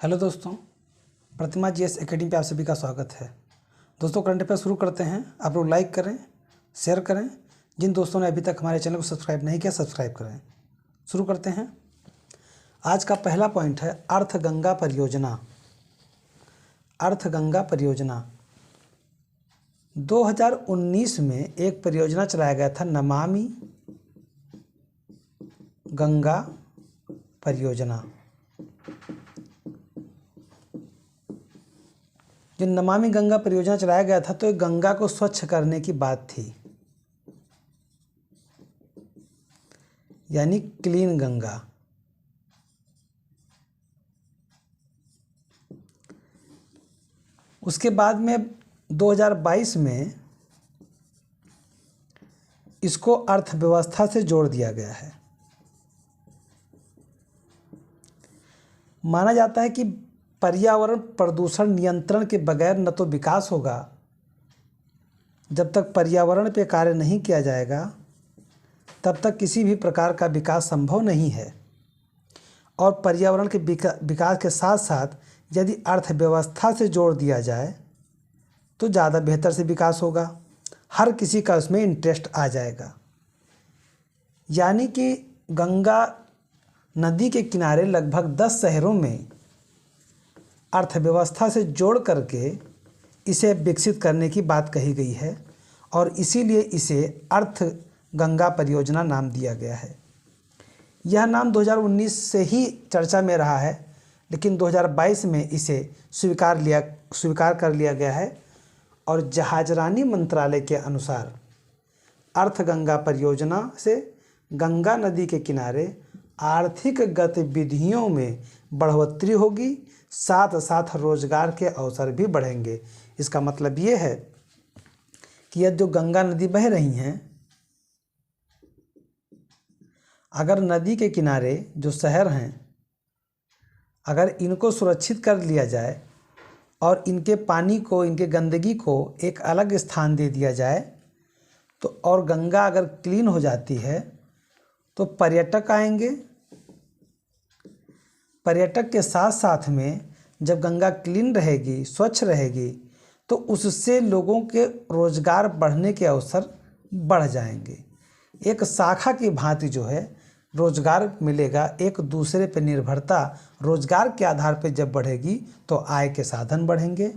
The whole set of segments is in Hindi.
हेलो दोस्तों, प्रतिमा जीएस एकेडमी पे आप सभी का स्वागत है। दोस्तों, करंट अफेयर शुरू करते हैं। आप लोग लाइक करें, शेयर करें। जिन दोस्तों ने अभी तक हमारे चैनल को सब्सक्राइब नहीं किया, सब्सक्राइब करें। शुरू करते हैं। आज का पहला पॉइंट है अर्थगंगा परियोजना। अर्थगंगा परियोजना 2019 में एक परियोजना चलाया गया था, नमामि गंगा परियोजना। जो नमामि गंगा परियोजना चलाया गया था तो गंगा को स्वच्छ करने की बात थी, यानी क्लीन गंगा। उसके बाद में 2022 में इसको अर्थव्यवस्था से जोड़ दिया गया है। माना जाता है कि पर्यावरण प्रदूषण नियंत्रण के बगैर न तो विकास होगा, जब तक पर्यावरण पे कार्य नहीं किया जाएगा तब तक किसी भी प्रकार का विकास संभव नहीं है। और पर्यावरण के विकास के साथ साथ यदि अर्थव्यवस्था से जोड़ दिया जाए तो ज़्यादा बेहतर से विकास होगा, हर किसी का उसमें इंटरेस्ट आ जाएगा। यानी कि गंगा नदी के किनारे लगभग 10 शहरों में अर्थव्यवस्था से जोड़ करके इसे विकसित करने की बात कही गई है और इसीलिए इसे अर्थ गंगा परियोजना नाम दिया गया है। यह नाम 2019 से ही चर्चा में रहा है, लेकिन 2022 में इसे स्वीकार कर लिया गया है। और जहाजरानी मंत्रालय के अनुसार अर्थ गंगा परियोजना से गंगा नदी के किनारे आर्थिक गतिविधियों में बढ़ोतरी होगी, साथ साथ रोजगार के अवसर भी बढ़ेंगे। इसका मतलब ये है कि यह जो गंगा नदी बह रही हैं, अगर नदी के किनारे जो शहर हैं, अगर इनको सुरक्षित कर लिया जाए और इनके पानी को, इनके गंदगी को एक अलग स्थान दे दिया जाए तो, और गंगा अगर क्लीन हो जाती है तो पर्यटक आएंगे। पर्यटक के साथ साथ में जब गंगा क्लीन रहेगी, स्वच्छ रहेगी, तो उससे लोगों के रोजगार बढ़ने के अवसर बढ़ जाएंगे। एक शाखा की भांति जो है रोजगार मिलेगा, एक दूसरे पर निर्भरता रोजगार के आधार पर जब बढ़ेगी तो आय के साधन बढ़ेंगे।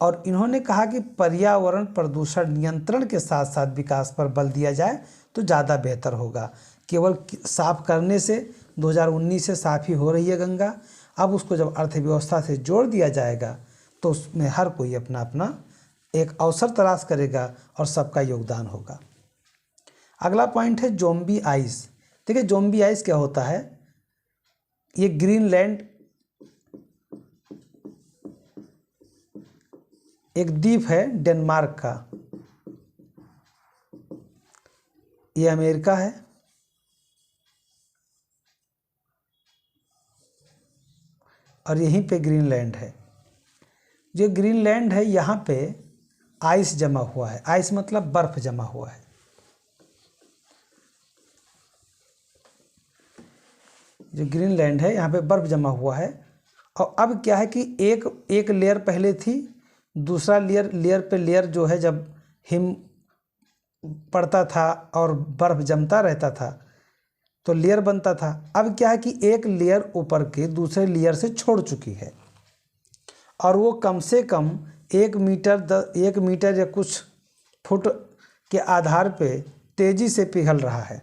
और इन्होंने कहा कि पर्यावरण प्रदूषण नियंत्रण के साथ साथ विकास पर बल दिया जाए तो ज़्यादा बेहतर होगा। केवल साफ करने से 2019 से साफ ही हो रही है गंगा, अब उसको जब अर्थव्यवस्था से जोड़ दिया जाएगा तो उसमें हर कोई अपना अपना एक अवसर तलाश करेगा और सबका योगदान होगा। अगला पॉइंट है ज़ोंबी आइस। देखिए, ज़ोंबी आइस क्या होता है? ये ग्रीनलैंड एक द्वीप है डेनमार्क का, ये अमेरिका है और यहीं पे ग्रीनलैंड है। जो ग्रीनलैंड है यहाँ पे आइस जमा हुआ है। आइस मतलब बर्फ जमा हुआ है। जो ग्रीनलैंड है यहाँ पे बर्फ जमा हुआ है। और अब क्या है कि एक लेयर पहले थी, दूसरा लेयर पे लेयर जो है, जब हिम पड़ता था और बर्फ जमता रहता था तो लेयर बनता था। अब क्या है कि एक लेयर ऊपर के दूसरे लेयर से छोड़ चुकी है और वो कम से कम 1 मीटर या कुछ फुट के आधार पे तेज़ी से पिघल रहा है।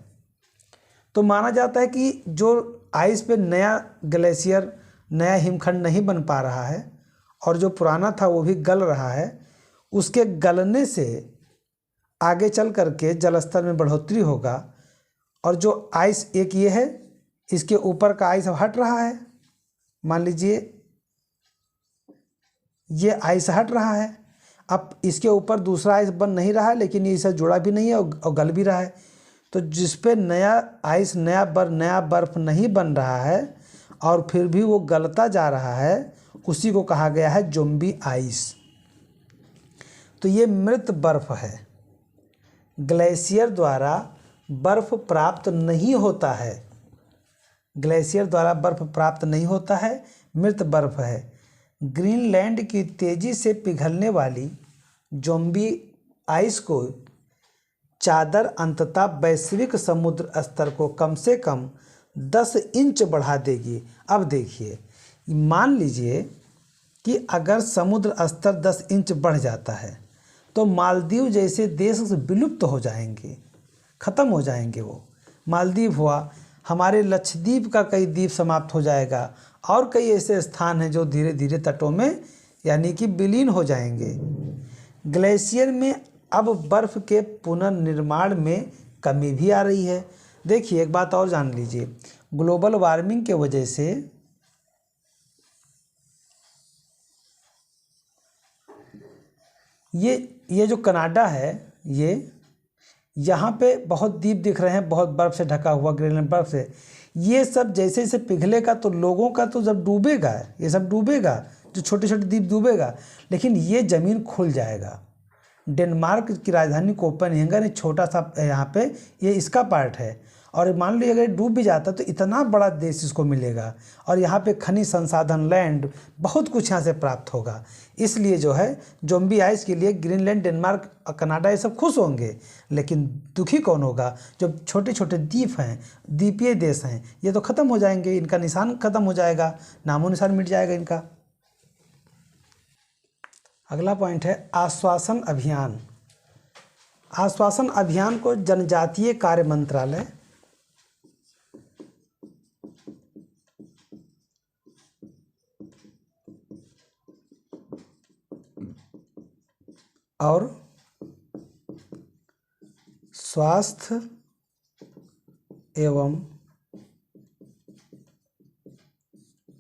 तो माना जाता है कि जो आइस पे नया ग्लेशियर, नया हिमखंड नहीं बन पा रहा है और जो पुराना था वो भी गल रहा है, उसके गलने से आगे चल करके जलस्तर में बढ़ोतरी होगा। और जो आइस, एक ये है, इसके ऊपर का आइस हट रहा है, मान लीजिए ये आइस हट रहा है, अब इसके ऊपर दूसरा आइस बन नहीं रहा है, लेकिन ये इससे जुड़ा भी नहीं है और गल भी रहा है। तो जिस पे नया आइस, नया बर्फ नहीं बन रहा है और फिर भी वो गलता जा रहा है, उसी को कहा गया है ज़ोंबी आइस। तो ये मृत बर्फ है। ग्लेशियर द्वारा बर्फ प्राप्त नहीं होता है, ग्लेशियर द्वारा बर्फ प्राप्त नहीं होता है, मृत बर्फ है। ग्रीनलैंड की तेजी से पिघलने वाली ज़ोंबी आइस को चादर अंततः वैश्विक समुद्र स्तर को कम से कम 10 इंच बढ़ा देगी। अब देखिए, मान लीजिए कि अगर समुद्र स्तर 10 इंच बढ़ जाता है तो मालदीव जैसे देश विलुप्त हो जाएंगे, ख़त्म हो जाएंगे। वो मालदीव हुआ, हमारे लक्षद्वीप का कई द्वीप समाप्त हो जाएगा, और कई ऐसे स्थान हैं जो धीरे धीरे तटों में यानी कि विलीन हो जाएंगे। ग्लेशियर में अब बर्फ़ के पुनर्निर्माण में कमी भी आ रही है। देखिए, एक बात और जान लीजिए, ग्लोबल वार्मिंग के वजह से ये जो कनाडा है, यहाँ पे बहुत द्वीप दिख रहे हैं, बहुत बर्फ़ से ढका हुआ, ग्रीनलैंड बर्फ़ से। ये सब जैसे जैसे पिघलेगा तो लोगों का तो जब डूबेगा, ये सब डूबेगा, जो छोटे छोटे द्वीप डूबेगा, लेकिन ये ज़मीन खुल जाएगा। डेनमार्क की राजधानी कोपेनहेगन छोटा सा यहाँ पे ये इसका पार्ट है, और मान लीजिए अगर डूब भी जाता तो इतना बड़ा देश इसको मिलेगा, और यहाँ पे खनिज संसाधन, लैंड, बहुत कुछ यहाँ से प्राप्त होगा। इसलिए जो है ज़ोंबी आइस के लिए ग्रीनलैंड, डेनमार्क, कनाडा ये सब खुश होंगे, लेकिन दुखी कौन होगा? जो छोटे छोटे द्वीप हैं, द्वीपीय देश हैं, ये तो ख़त्म हो जाएंगे, इनका निशान ख़त्म हो जाएगा, नामो निशान मिट जाएगा इनका। अगला पॉइंट है आश्वासन अभियान। आश्वासन अभियान को जनजातीय कार्य मंत्रालय और स्वास्थ्य एवं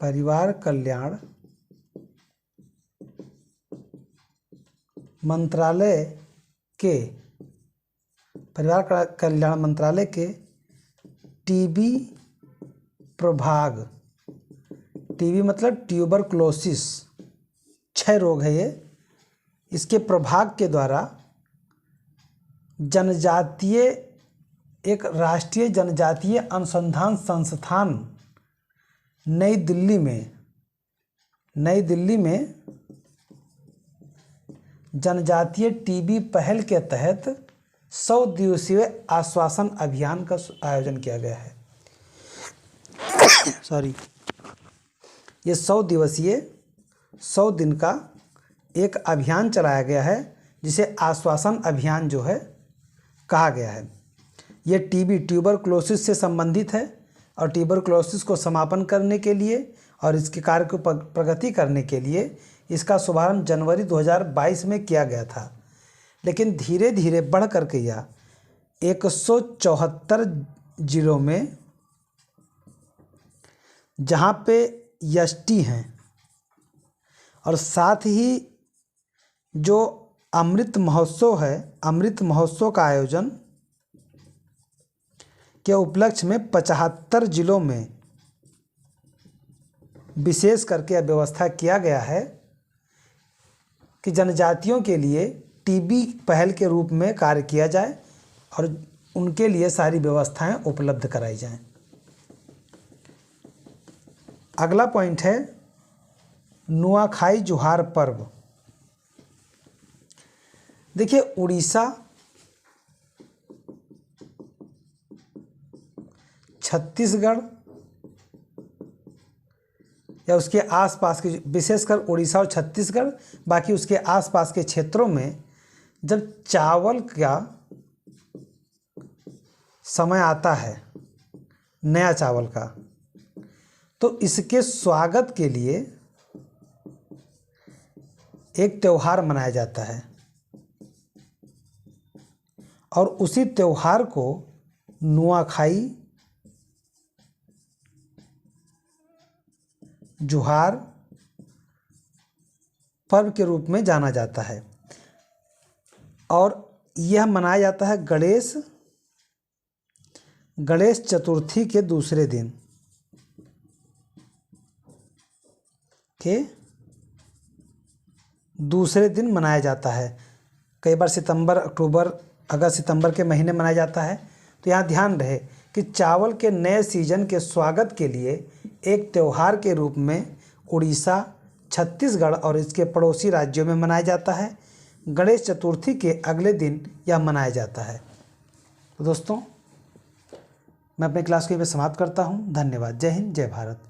परिवार कल्याण मंत्रालय के टीबी प्रभाग, टीबी मतलब ट्यूबरक्लोसिस, क्षय रोग है ये, इसके प्रभाग के द्वारा जनजातीय, एक राष्ट्रीय जनजातीय अनुसंधान संस्थान नई दिल्ली में जनजातीय टीबी पहल के तहत 100 दिवसीय आश्वासन अभियान का आयोजन किया गया है। ये 100 दिवसीय, 100 दिन का एक अभियान चलाया गया है, जिसे आश्वासन अभियान जो है कहा गया है। ये टीबी, ट्यूबरक्लोसिस से संबंधित है, और ट्यूबरक्लोसिस को समापन करने के लिए और इसके कार्य को प्रगति करने के लिए इसका शुभारंभ जनवरी 2022 में किया गया था, लेकिन धीरे धीरे बढ़ करके यह 174 जिलों में, जहाँ पे एसटी हैं, और साथ ही जो अमृत महोत्सव है, अमृत महोत्सव का आयोजन के उपलक्ष्य में 75 जिलों में विशेष करके व्यवस्था किया गया है कि जनजातियों के लिए टीबी पहल के रूप में कार्य किया जाए और उनके लिए सारी व्यवस्थाएं उपलब्ध कराई जाएं। अगला पॉइंट है नुआखाई जुहार पर्व। देखिए, उड़ीसा, छत्तीसगढ़ या उसके आसपास के, विशेषकर उड़ीसा और छत्तीसगढ़, बाकी उसके आसपास के क्षेत्रों में जब चावल का समय आता है, नया चावल का, तो इसके स्वागत के लिए एक त्यौहार मनाया जाता है, और उसी त्यौहार को नुआखाई जुहार पर्व के रूप में जाना जाता है। और यह मनाया जाता है गणेश चतुर्थी के दूसरे दिन मनाया जाता है। कई बार सितंबर, अक्टूबर, अगस्त, सितंबर के महीने मनाया जाता है। तो यहाँ ध्यान रहे कि चावल के नए सीजन के स्वागत के लिए एक त्यौहार के रूप में उड़ीसा, छत्तीसगढ़ और इसके पड़ोसी राज्यों में मनाया जाता है। गणेश चतुर्थी के अगले दिन यह मनाया जाता है। तो दोस्तों, मैं अपने क्लास को यहीं पे समाप्त करता हूँ। धन्यवाद। जय हिंद, जय भारत।